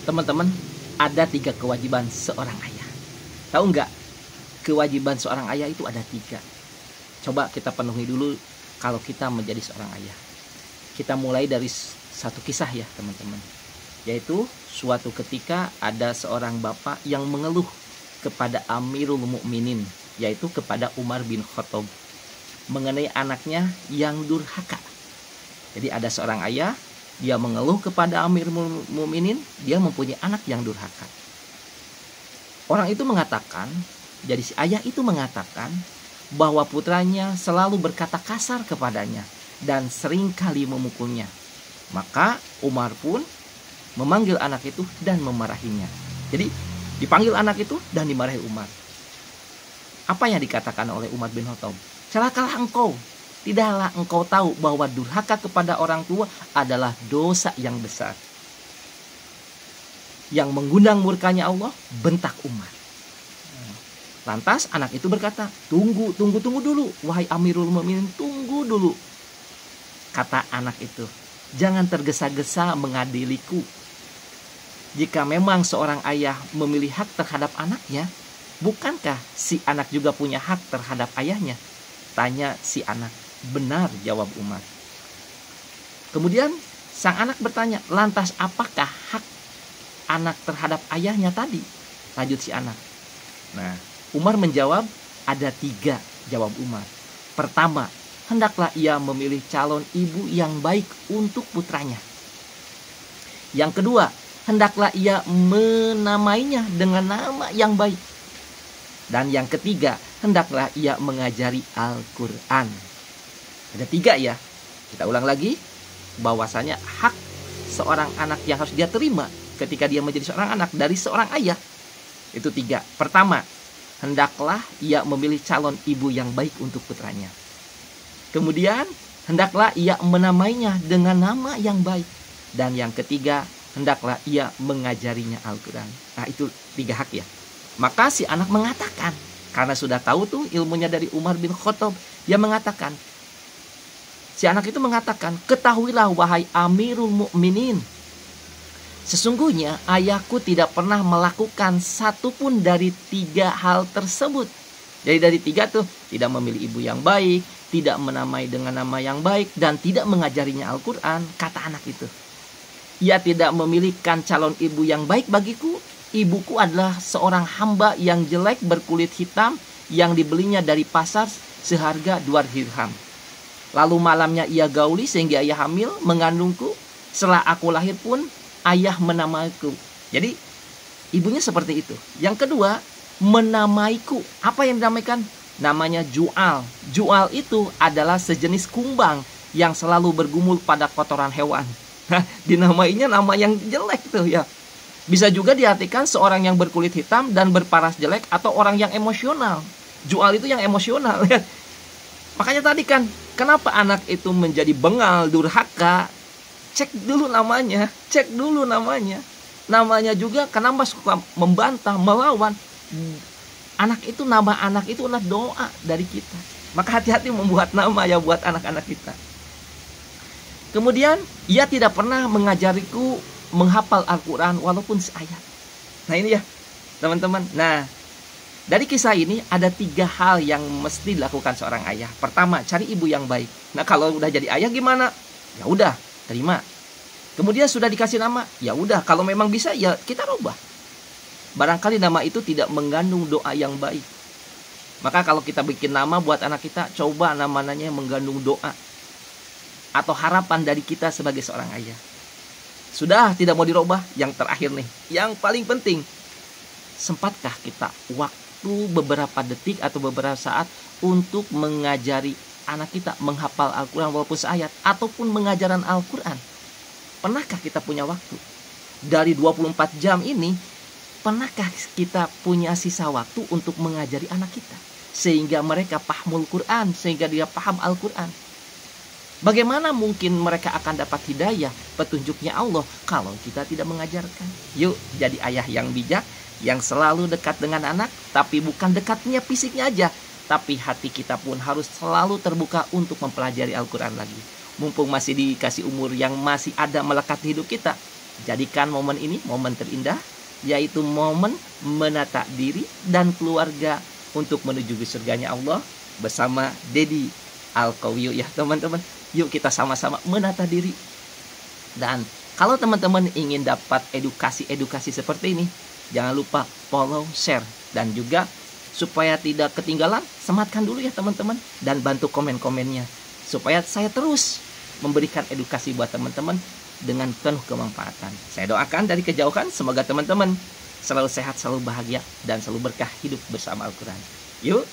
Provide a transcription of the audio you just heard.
Teman-teman, ada 3 kewajiban seorang ayah. Tahu nggak? Kewajiban seorang ayah itu ada 3. Coba kita penuhi dulu kalau kita menjadi seorang ayah. Kita mulai dari satu kisah ya teman-teman. Yaitu suatu ketika ada seorang bapak yang mengeluh kepada Amirul Mukminin, yaitu kepada Umar bin Khattab, mengenai anaknya yang durhaka. Jadi ada seorang ayah, dia mengeluh kepada Amirul Mukminin, dia mempunyai anak yang durhaka. Orang itu mengatakan, jadi si ayah itu mengatakan bahwa putranya selalu berkata kasar kepadanya dan sering kali memukulnya. Maka Umar pun memanggil anak itu dan memarahinya. Jadi dipanggil anak itu dan dimarahi Umar. Apa yang dikatakan oleh Umar bin Khattab? Celakalah engkau. Tidaklah engkau tahu bahwa durhaka kepada orang tua adalah dosa yang besar, yang mengundang murkanya Allah, bentak Umar. Lantas anak itu berkata, tunggu dulu, wahai Amirul Mukminin, tunggu dulu. Kata anak itu, jangan tergesa-gesa mengadiliku. Jika memang seorang ayah memilih hak terhadap anaknya, bukankah si anak juga punya hak terhadap ayahnya? Tanya si anak. Benar, jawab Umar. Kemudian sang anak bertanya, lantas apakah hak anak terhadap ayahnya tadi? Lanjut si anak. Nah, Umar menjawab, ada 3, jawab Umar. Pertama, hendaklah ia memilih calon ibu yang baik untuk putranya. Yang kedua, hendaklah ia menamainya dengan nama yang baik. Dan yang ketiga, hendaklah ia mengajari Al-Quran. Ada 3 ya. Kita ulang lagi, bahwasanya hak seorang anak yang harus dia terima ketika dia menjadi seorang anak dari seorang ayah itu 3. Pertama, hendaklah ia memilih calon ibu yang baik untuk putranya. Kemudian, hendaklah ia menamainya dengan nama yang baik. Dan yang ketiga, hendaklah ia mengajarinya Al-Quran. Nah, itu 3 hak ya. Maka si anak mengatakan, karena sudah tahu tuh ilmunya dari Umar bin Khattab, dia mengatakan, si anak itu mengatakan, ketahuilah wahai Amirul Mukminin, sesungguhnya ayahku tidak pernah melakukan satupun dari 3 hal tersebut. Jadi dari 3 tuh, tidak memilih ibu yang baik, tidak menamai dengan nama yang baik, dan tidak mengajarinya Al-Quran. Kata anak itu, ia tidak memilihkan calon ibu yang baik bagiku. Ibuku adalah seorang hamba yang jelek berkulit hitam yang dibelinya dari pasar seharga 2 dirham. Lalu malamnya ia gauli sehingga ia hamil, mengandungku. Setelah aku lahir pun ayah menamaiku. Jadi ibunya seperti itu. Yang kedua, menamaiku. Apa yang dinamaikan? Namanya jual. Jual itu adalah sejenis kumbang yang selalu bergumul pada kotoran hewan. Dinamainya nama yang jelek tuh ya. Bisa juga diartikan seorang yang berkulit hitam dan berparas jelek atau orang yang emosional. Jual itu yang emosional ya. Makanya tadi kan, kenapa anak itu menjadi bengal, durhaka? Cek dulu namanya, Namanya juga kenapa suka membantah, melawan. Nama anak itu adalah doa dari kita. Maka hati-hati membuat nama ya buat anak-anak kita. Kemudian, ia tidak pernah mengajariku menghafal Al-Quran walaupun seayat. Nah ini ya, teman-teman. Nah, dari kisah ini ada 3 hal yang mesti dilakukan seorang ayah. Pertama, cari ibu yang baik. Nah, kalau udah jadi ayah gimana? Ya udah, terima. Kemudian sudah dikasih nama, ya udah. Kalau memang bisa, ya kita rubah. Barangkali nama itu tidak mengandung doa yang baik. Maka kalau kita bikin nama buat anak kita, coba namanya yang mengandung doa atau harapan dari kita sebagai seorang ayah. Sudah tidak mau dirubah. Yang terakhir nih, yang paling penting, sempatkah kita waktu beberapa detik atau beberapa saat untuk mengajari anak kita menghafal Al-Quran walaupun seayat, ataupun mengajaran Al-Quran? Pernahkah kita punya waktu? Dari 24 jam ini, pernahkah kita punya sisa waktu untuk mengajari anak kita? Sehingga mereka pahamul Quran, sehingga dia paham Al-Quran. Bagaimana mungkin mereka akan dapat hidayah, petunjuknya Allah, kalau kita tidak mengajarkan? Yuk, jadi ayah yang bijak, yang selalu dekat dengan anak, tapi bukan dekatnya fisiknya aja, tapi hati kita pun harus selalu terbuka untuk mempelajari Al-Quran lagi. Mumpung masih dikasih umur yang masih ada melekat di hidup kita, Jadikan momen ini momen terindah, yaitu momen menata diri dan keluarga untuk menuju ke surganya Allah bersama Dedi Alqawi ya teman-teman. Yuk kita sama-sama menata diri. Dan kalau teman-teman ingin dapat edukasi seperti ini, jangan lupa follow, share, dan juga supaya tidak ketinggalan, sematkan dulu ya teman-teman, dan bantu komen-komennya supaya saya terus memberikan edukasi buat teman-teman dengan penuh kemanfaatan. Saya doakan dari kejauhan, semoga teman-teman selalu sehat, selalu bahagia, dan selalu berkah hidup bersama Al-Quran. Yuk